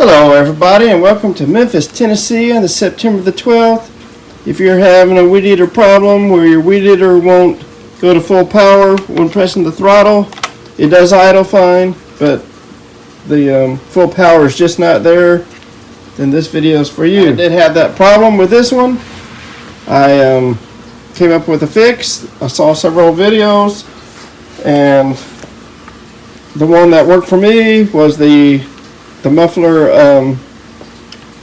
Hello everybody, and welcome to Memphis, Tennessee on the September the 12th. If you're having a weed eater problem where your weed eater won't go to full power when pressing the throttle, it does idle fine, but the full power is just not there, then this video is for you. I did have that problem with this one. I came up with a fix. I saw several videos, and the one that worked for me was the muffler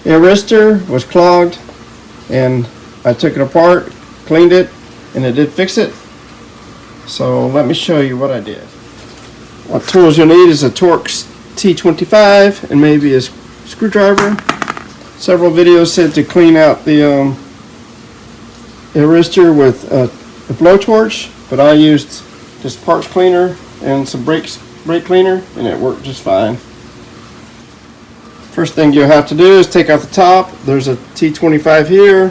arrestor was clogged, and I took it apart, cleaned it, and it did fix it. So let me show you what I did. What tools you'll need is a Torx T25 and maybe a screwdriver. Several videos said to clean out the arrestor with a blowtorch, but I used just parts cleaner and some brake cleaner, and it worked just fine. First thing you'll have to do is take out the top. There's a T25 here,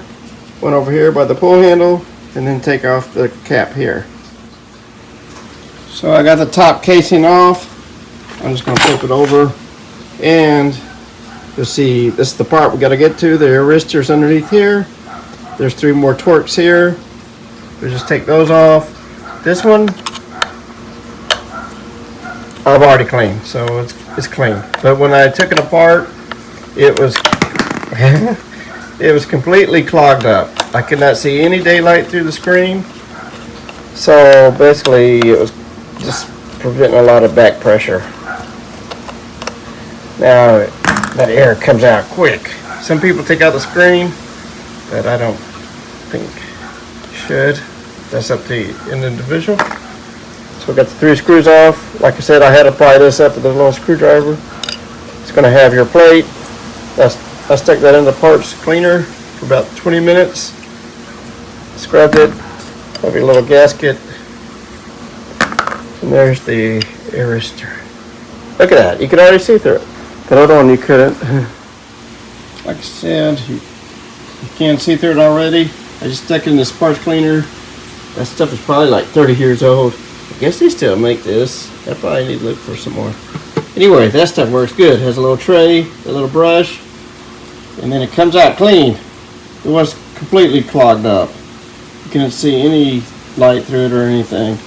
one over here by the pull handle, and then take off the cap here. So I got the top casing off. I'm just going to flip it over, and you'll see this is the part we got to get to. The arrestor's underneath here. There's 3 more Torx here. We just take those off. This one I've already cleaned, so it's clean. But when I took it apart, it was it was completely clogged up. I could not see any daylight through the screen. So basically, it was just preventing a lot of back pressure. Now that air comes out quick. Some people take out the screen, but I don't think should. That's up to an individual. So we got the 3 screws off. Like I said, I had to pry this up with a little screwdriver. It's going to have your plate. I stuck that in the parts cleaner for about 20 minutes. Scrubbed it. Have a little gasket. And there's the arrestor. Look at that. You can already see through it. The other one you couldn't. Like I said, you can't see through it already. I just stuck it in this parts cleaner. That stuff is probably like 30 years old. I guess they still make this. I probably need to look for some more. Anyway, that stuff works good. It has a little tray, a little brush, and then it comes out clean. It was completely clogged up. You couldn't see any light through it or anything.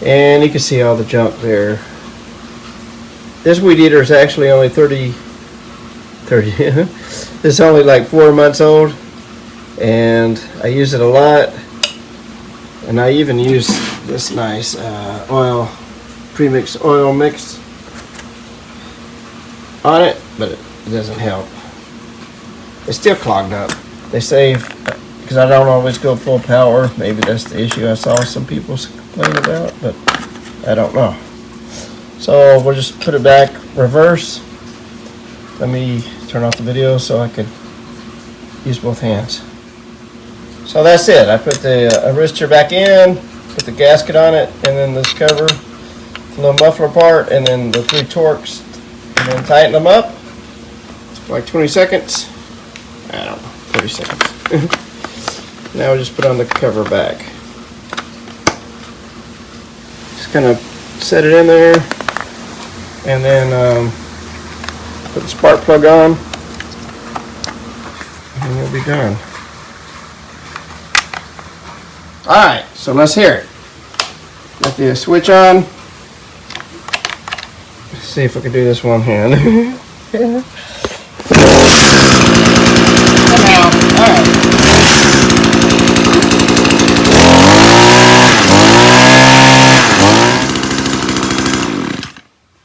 And you can see all the junk there. This weed eater is actually only 30 it's only like 4 months old, and I use it a lot. And I even use this nice oil, premix oil mix on it, but it doesn't help. It's still clogged up. They say, because I don't always go full power, maybe that's the issue I saw some people complain about, but I don't know. So we'll just put it back reverse. Let me turn off the video so I could use both hands. So that's it. I put the arrestor back in, put the gasket on it, and then this cover, the little muffler part, and then the 3 Torx, and then tighten them up. It's like 20 seconds. I don't know, 30 seconds. Now we just put on the cover back. Just kind of set it in there, and then put the spark plug on, and we'll be done. Alright, so let's hear it. Got the switch on. Let's see if I can do this one hand. Alright.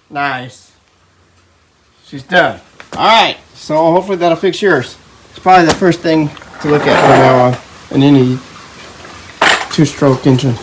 Nice. She's done. Alright, so hopefully that'll fix yours. It's probably the first thing to look at from now on in any 2-stroke engine.